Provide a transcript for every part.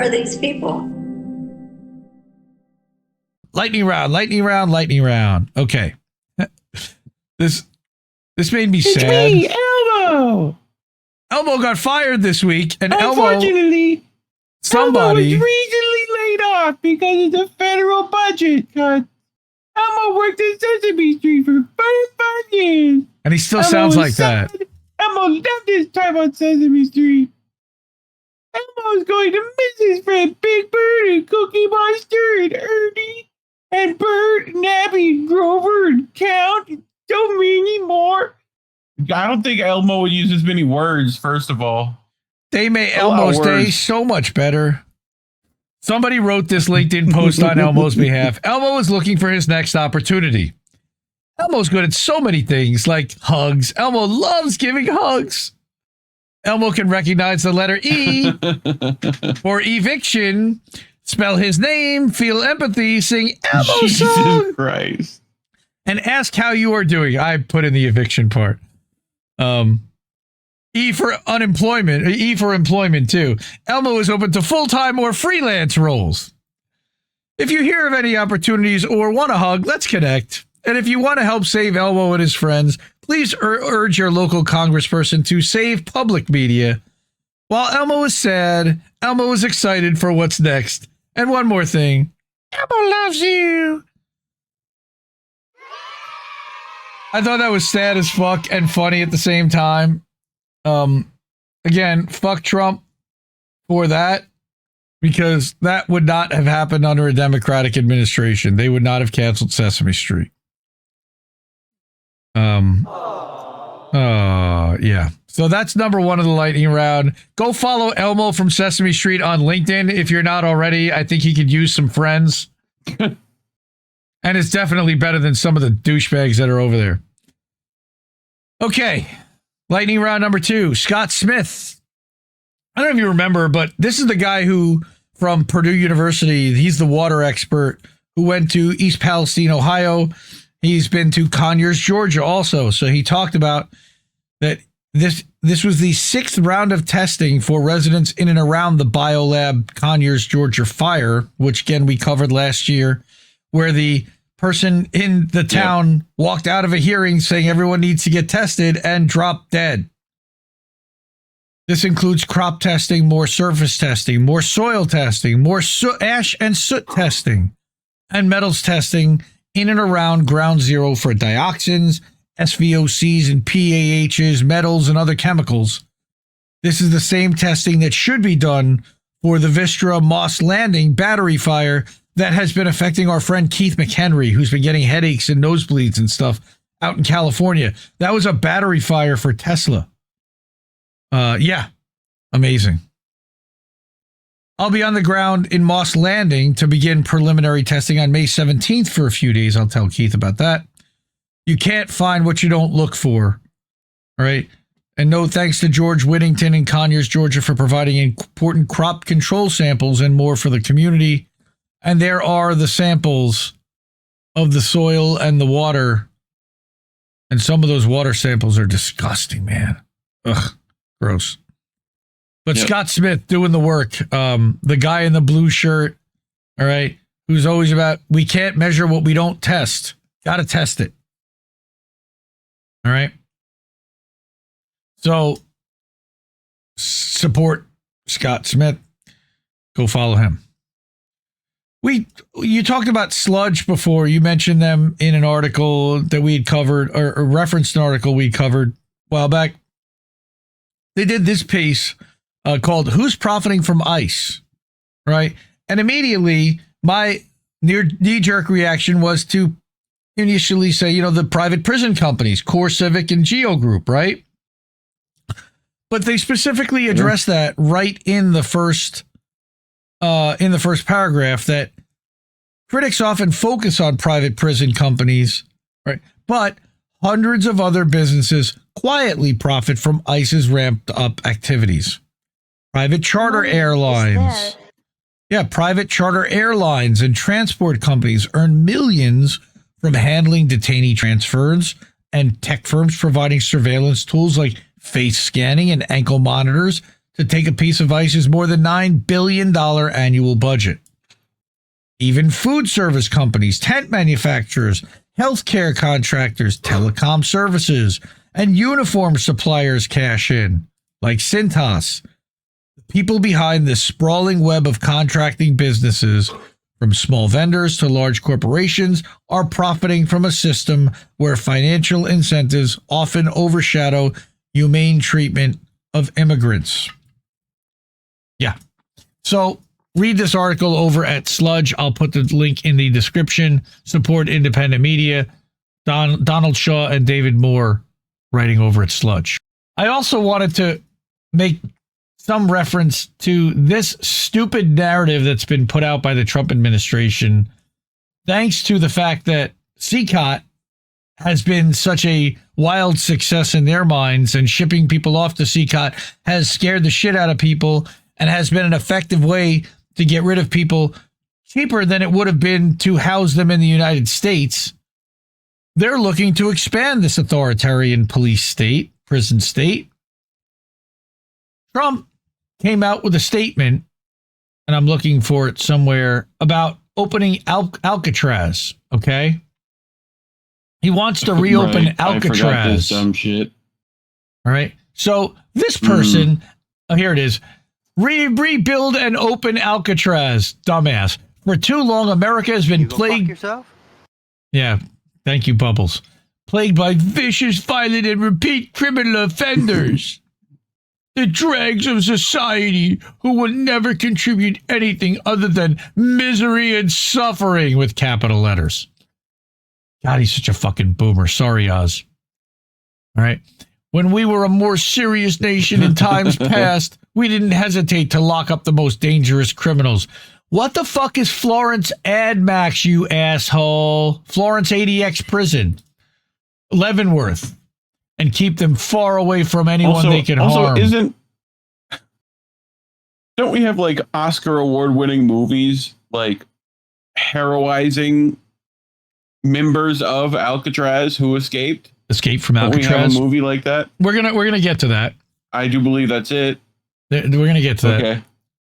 are these people? Lightning round, lightning round, lightning round. Okay. This made me sad. It's me, Elmo. Elmo got fired this week, and Unfortunately, somebody Elmo was recently laid off because of the federal budget cut. Elmo worked in Sesame Street for 35 years. and he still sounds like that. Elmo loved his time on Sesame Street. Elmo's going to miss his friend Big Bird and Cookie Monster and Ernie and Bert and Abby and Grover and Count and so many more. I don't think Elmo would use as many words, first of all. They made Elmo's day so much better. Somebody wrote this LinkedIn post on Elmo's behalf. Elmo is looking for his next opportunity. Elmo's good at so many things, like hugs. Elmo loves giving hugs. Elmo can recognize the letter E for eviction, spell his name, feel empathy, sing Elmo's song. Jesus Christ. And ask how you are doing. I put in the eviction part. E for unemployment. E for employment, too. Elmo is open to full-time or freelance roles. If you hear of any opportunities or want a hug, let's connect. And if you want to help save Elmo and his friends, please urge your local congressperson to save public media. While Elmo is sad, Elmo is excited for what's next. And one more thing. Elmo loves you. I thought that was sad as fuck and funny at the same time. Again, fuck Trump for that, because that would not have happened under a Democratic administration. They would not have canceled Sesame Street. Yeah. So that's number one of the lightning round. Go follow Elmo from Sesame Street on LinkedIn if you're not already. I think he could use some friends. And it's definitely better than some of the douchebags that are over there. Okay. Lightning round number 2. Scott Smith. I don't know if you remember, but this is the guy who, from Purdue University, he's the water expert who went to East Palestine, Ohio. He's been to Conyers, Georgia also. So he talked about that this was the 6th round of testing for residents in and around the Biolab Conyers, Georgia fire, which again we covered last year, where the person in the town walked out of a hearing saying everyone needs to get tested and dropped dead. This includes crop testing, more surface testing, more soil testing, more ash and soot testing, and metals testing in and around ground zero for dioxins, SVOCs and PAHs, metals, and other chemicals. This is the same testing that should be done for the Vistra Moss Landing battery fire that has been affecting our friend Keith McHenry, who's been getting headaches and nosebleeds and stuff out in California. That was a battery fire for Tesla. Yeah, amazing. I'll be on the ground in Moss Landing to begin preliminary testing on May 17th for a few days. I'll tell Keith about that. You can't find what you don't look for. All right. And no thanks to George Whittington in Conyers, Georgia, for providing important crop control samples and more for the community. And there are the samples of the soil and the water. And some of those water samples are disgusting, man. Ugh, gross. But Scott Smith doing the work. The guy in the blue shirt, all right, who's always about, we can't measure what we don't test. Got to test it. All right. So support Scott Smith. Go follow him. You talked about Sludge before. You mentioned them in an article that we had covered, or referenced an article we covered a while back. They did this piece called "Who's Profiting from ICE?" Right, and immediately my knee-jerk reaction was to initially say, the private prison companies, Core Civic and Geo Group, right? But they specifically address that right in the first paragraph, that critics often focus on private prison companies, right? But hundreds of other businesses quietly profit from ICE's ramped up activities. Private charter airlines. Yeah, private charter airlines and transport companies earn millions from handling detainee transfers, and tech firms providing surveillance tools like face scanning and ankle monitors to take a piece of ICE's more than $9 billion annual budget. Even food service companies, tent manufacturers, healthcare contractors, telecom services, and uniform suppliers cash in, like Cintas. The people behind this sprawling web of contracting businesses, from small vendors to large corporations, are profiting from a system where financial incentives often overshadow humane treatment of immigrants. Yeah. So read this article over at Sludge. I'll put the link in the description. Support independent media. Donald Shaw and David Moore writing over at Sludge. I also wanted to make some reference to this stupid narrative that's been put out by the Trump administration, thanks to the fact that CHUD has been such a wild success in their minds, and shipping people off to CHUD has scared the shit out of people and has been an effective way to get rid of people cheaper than it would have been to house them in the United States. They're looking to expand this authoritarian police state, prison state. Trump came out with a statement, and I'm looking for it somewhere, about opening Alcatraz, okay? He wants to reopen Alcatraz. I forgot this dumb shit. All right. So this person, oh, here it is. Rebuild and open Alcatraz, dumbass. For too long, America has been plagued. Yourself? Yeah. Thank you, Bubbles. Plagued by vicious, violent, and repeat criminal offenders. The dregs of society who will never contribute anything other than misery and suffering, with capital letters. God, he's such a fucking boomer. Sorry, Oz. All right. When we were a more serious nation in times past, we didn't hesitate to lock up the most dangerous criminals. What the fuck is Florence AdMax, you asshole? Florence ADX prison. Leavenworth. And keep them far away from anyone they can harm. Don't we have like Oscar award-winning movies like heroizing members of Alcatraz who escaped? Escape from Don't Alcatraz. we have a movie like that? We're gonna get to that. I do believe that's it. We're gonna get to that. Okay.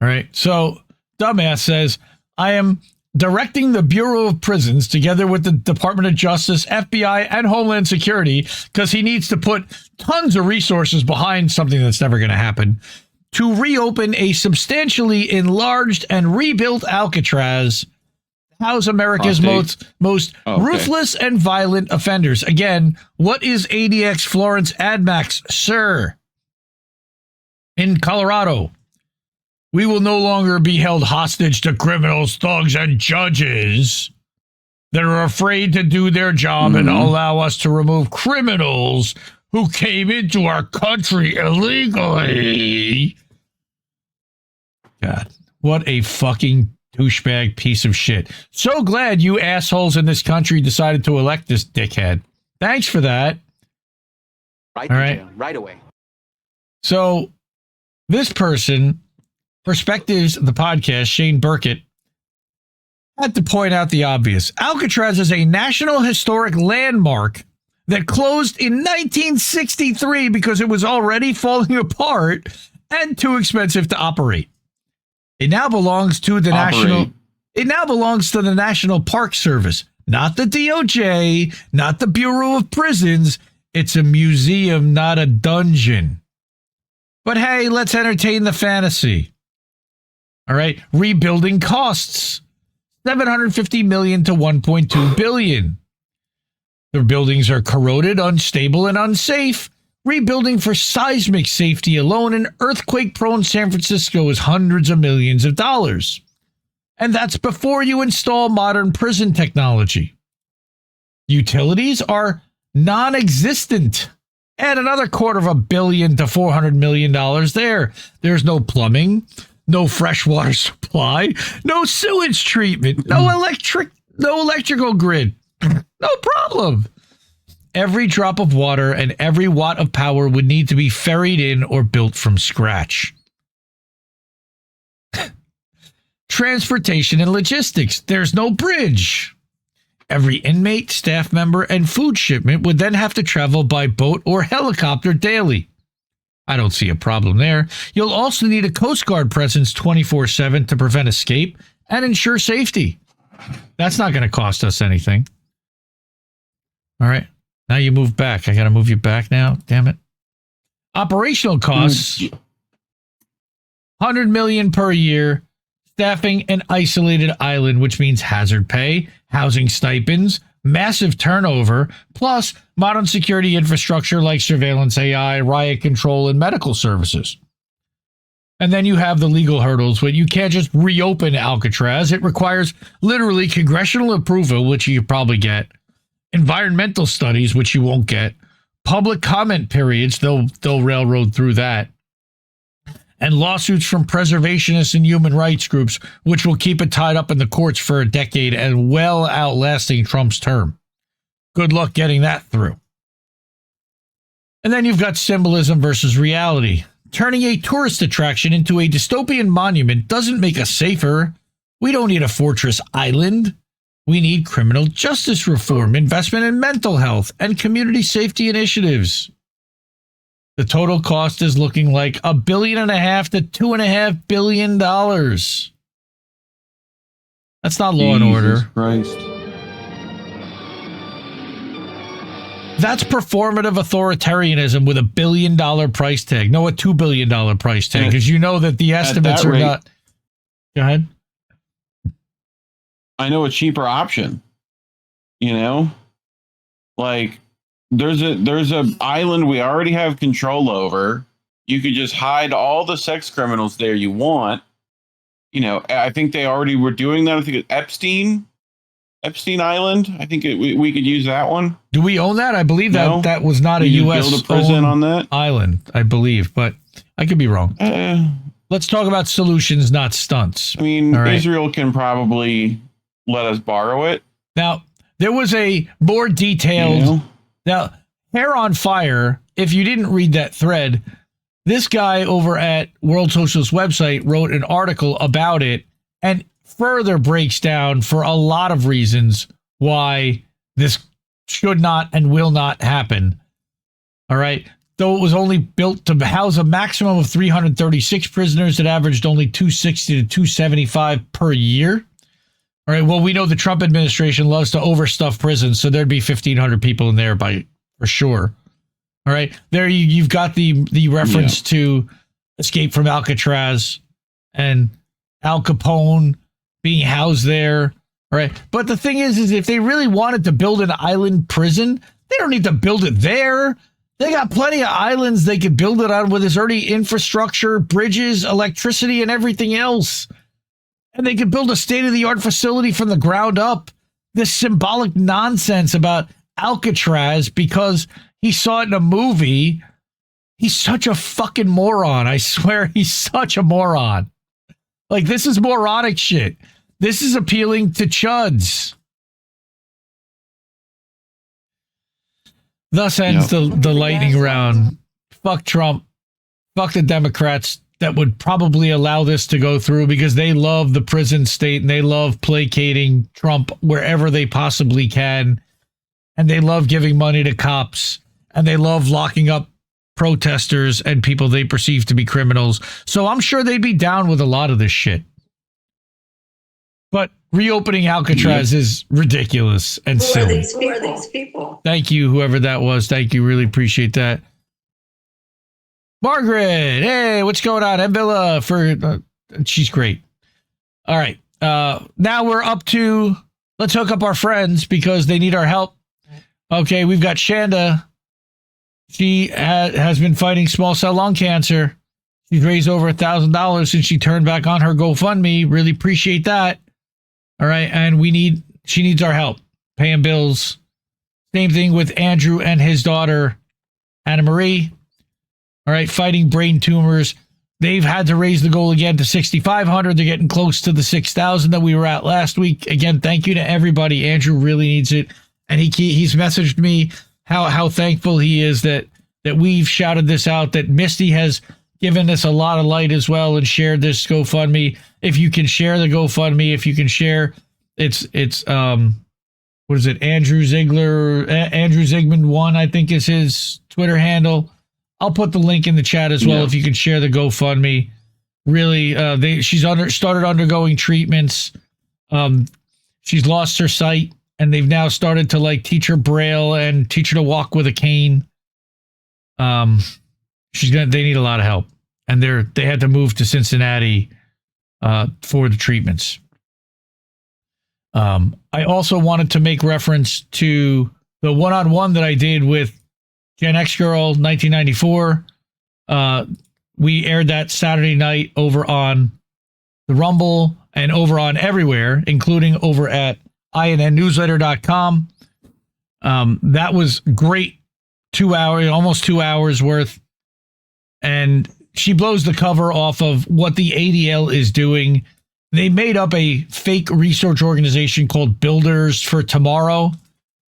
All right. So dumbass says, I am directing the Bureau of Prisons together with the Department of Justice, FBI, and Homeland Security, because he needs to put tons of resources behind something that's never going to happen, to reopen a substantially enlarged and rebuilt Alcatraz, house America's most ruthless and violent offenders. Again, what is ADX Florence AdMax, sir? In Colorado. We will no longer be held hostage to criminals, thugs, and judges that are afraid to do their job and allow us to remove criminals who came into our country illegally. God, what a fucking douchebag piece of shit. So glad you assholes in this country decided to elect this dickhead. Thanks for that. Right, all right. Right away. So this person, Perspectives, the podcast, Shane Burkett, had to point out the obvious. Alcatraz is a National Historic Landmark that closed in 1963 because it was already falling apart and too expensive to operate. It now belongs to the National Park Service, not the DOJ, not the Bureau of Prisons. It's a museum, not a dungeon. But hey, let's entertain the fantasy. All right, rebuilding costs $750 million to $1.2 billion. The buildings are corroded, unstable, and unsafe. Rebuilding for seismic safety alone in earthquake-prone San Francisco is hundreds of millions of dollars. And that's before you install modern prison technology. Utilities are non-existent. Add another $250 million to $400 million there. There's no plumbing, no fresh water supply, no sewage treatment, no electrical grid. No problem. Every drop of water and every watt of power would need to be ferried in or built from scratch. Transportation and logistics. There's no bridge. Every inmate, staff member, and food shipment would then have to travel by boat or helicopter daily. I don't see a problem there. You'll also need a Coast Guard presence 24/7 to prevent escape and ensure safety. That's not going to cost us anything. All right. Now you move back. I got to move you back now. Damn it. Operational costs, $100 million per year. Staffing an isolated island, which means hazard pay, housing stipends, massive turnover, plus modern security infrastructure like surveillance AI, riot control, and medical services. And then you have the legal hurdles, but you can't just reopen Alcatraz. It requires literally congressional approval, which you probably get, environmental studies, which you won't get, public comment periods, they'll railroad through that, and lawsuits from preservationists and human rights groups, which will keep it tied up in the courts for a decade and well outlasting Trump's term. Good luck getting that through. And then you've got symbolism versus reality. Turning a tourist attraction into a dystopian monument doesn't make us safer. We don't need a fortress island. We need criminal justice reform, investment in mental health, and community safety initiatives. The total cost is looking like $1.5 billion to $2.5 billion. That's not law and order. Christ. That's performative authoritarianism with $1 billion price tag. No, a $2 billion price tag, because you know that the estimates are not. Go ahead. I know a cheaper option. You know, like there's a island we already have control over. You could just hide all the sex criminals there you want. You know, I think they already were doing that. I think it's Epstein Island. I think we could use that one. Do we own that? I believe that was not a U.S. build a prison on that island, I believe, but I could be wrong. Let's talk about solutions, not stunts. I mean, Israel can probably let us borrow it. Now, there was a more detailed... Now, Hair on Fire, if you didn't read that thread, this guy over at World Socialist website wrote an article about it and further breaks down for a lot of reasons why this should not and will not happen. All right. Though it was only built to house a maximum of 336 prisoners, it averaged only 260 to 275 per year. All right. Well, we know the Trump administration loves to overstuff prisons, so there'd be 1,500 people in there for sure. All right. There you've got the reference to Escape from Alcatraz and Al Capone being housed there. All right. But the thing is if they really wanted to build an island prison, they don't need to build it there. They got plenty of islands they could build it on where there's already infrastructure, bridges, electricity, and everything else. And they could build a state-of-the-art facility from the ground up. This symbolic nonsense about Alcatraz because he saw it in a movie. He's such a fucking moron. I swear he's such a moron. Like, this is moronic shit. This is appealing to chuds. Thus ends the lightning round. Fuck Trump. Fuck the Democrats that would probably allow this to go through because they love the prison state and they love placating Trump wherever they possibly can. And they love giving money to cops. And they love locking up protesters and people they perceive to be criminals. So I'm sure they'd be down with a lot of this shit. But reopening Alcatraz is ridiculous and silly. Who are these people? Thank you, whoever that was. Thank you. Really appreciate that. Margaret, hey, what's going on? And Villa she's great. All right. Now we're up to, let's hook up our friends because they need our help. Okay, we've got Chanda. She has been fighting small cell lung cancer. She's raised over $1,000 since she turned back on her GoFundMe. Really appreciate that. All right, and she needs our help paying bills. Same thing with Andrew and his daughter, AnnaMari. All right, fighting brain tumors. They've had to raise the goal again to 6,500. They're getting close to the 6,000 that we were at last week. Again, thank you to everybody. Andrew really needs it, and he's messaged me how thankful he is that we've shouted this out. That Misty has given us a lot of light as well and shared this GoFundMe. If you can share the GoFundMe, if you can share, it's what is it? Andrew Zigman 1, I think is his Twitter handle. I'll put the link in the chat as well if you can share the GoFundMe. Really, she's started undergoing treatments. She's lost her sight, and they've now started to like teach her Braille and teach her to walk with a cane. They need a lot of help, and they had to move to Cincinnati for the treatments. I also wanted to make reference to the one-on-one that I did with Gen X Girl 1994. We aired that Saturday night over on the Rumble and over on everywhere, including over at AnnaNewsletter.com. That was great. 2 hours, almost 2 hours worth. And she blows the cover off of what the ADL is doing. They made up a fake research organization called Builders for Tomorrow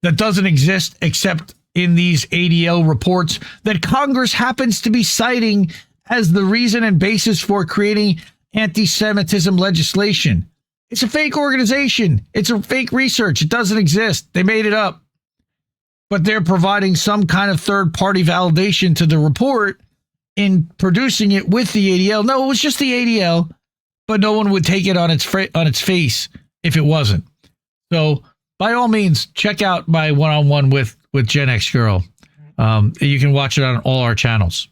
that doesn't exist except in these ADL reports that Congress happens to be citing as the reason and basis for creating anti-Semitism legislation. It's a fake organization. It's a fake research. It doesn't exist. They made it up. But they're providing some kind of third-party validation to the report in producing it with the ADL. No, it was just the ADL, but no one would take it on its face if it wasn't. So, by all means, check out my one-on-one with Gen X Girl. You can watch it on all our channels.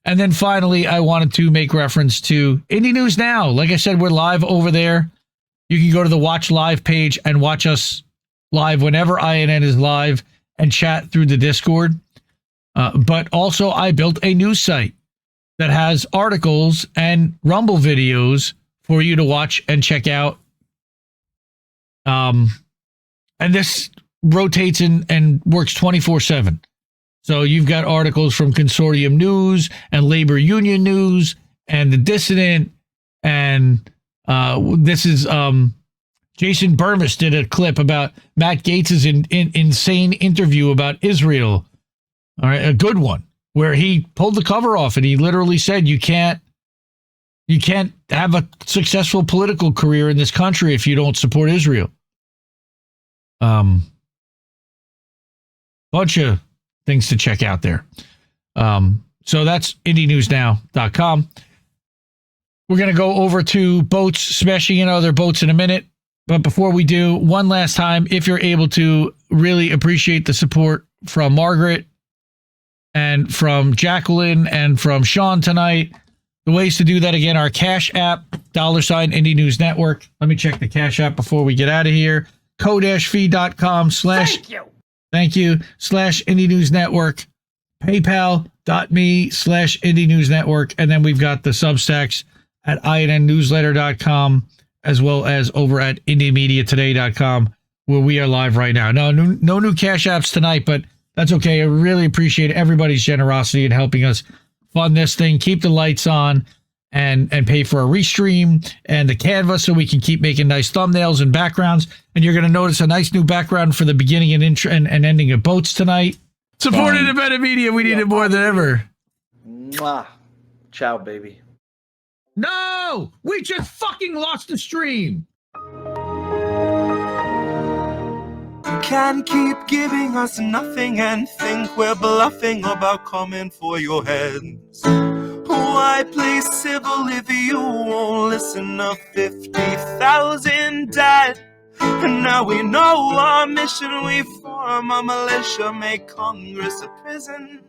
And then finally, I wanted to make reference to Indie News Now. Like I said, we're live over there. You can go to the Watch Live page and watch us live whenever INN is live and chat through the Discord. But also, I built a news site that has articles and Rumble videos for you to watch and check out. And this rotates and works 24/7. So you've got articles from Consortium News and Labor Union News and The Dissident. And this is Jason Burmis did a clip about Matt Gaetz's insane interview about Israel. All right, a good one where he pulled the cover off and he literally said, you can't have a successful political career in this country if you don't support Israel. Bunch of things to check out there. So that's IndieNewsNow.com. We're going to go over to boats, smashing in other boats in a minute. But before we do, one last time, if you're able to really appreciate the support from Margaret and from Jacqueline and from Sean tonight, the ways to do that again are Cash App, $ Indie News Network. Let me check the Cash App before we get out of here. Ko-fi.com/ Thank you. /Indie News Network, PayPal.me/Indie News Network. And then we've got the Substacks at INNNewsletter.com, as well as over at IndieMediaToday.com, where we are live right now. No new Cash Apps tonight, but that's okay. I really appreciate everybody's generosity in helping us fund this thing, keep the lights on, and pay for a restream and the Canva so we can keep making nice thumbnails and backgrounds. And you're going to notice a nice new background for the beginning and intro and ending of Boats tonight. Support independent media. We need it more than ever. Mwah. Ciao, baby. No! We just fucking lost the stream! You can't keep giving us nothing and think we're bluffing about coming for your heads. Why play civil if you won't listen? To 50,000 died, and now we know our mission. We form a militia, make Congress a prison.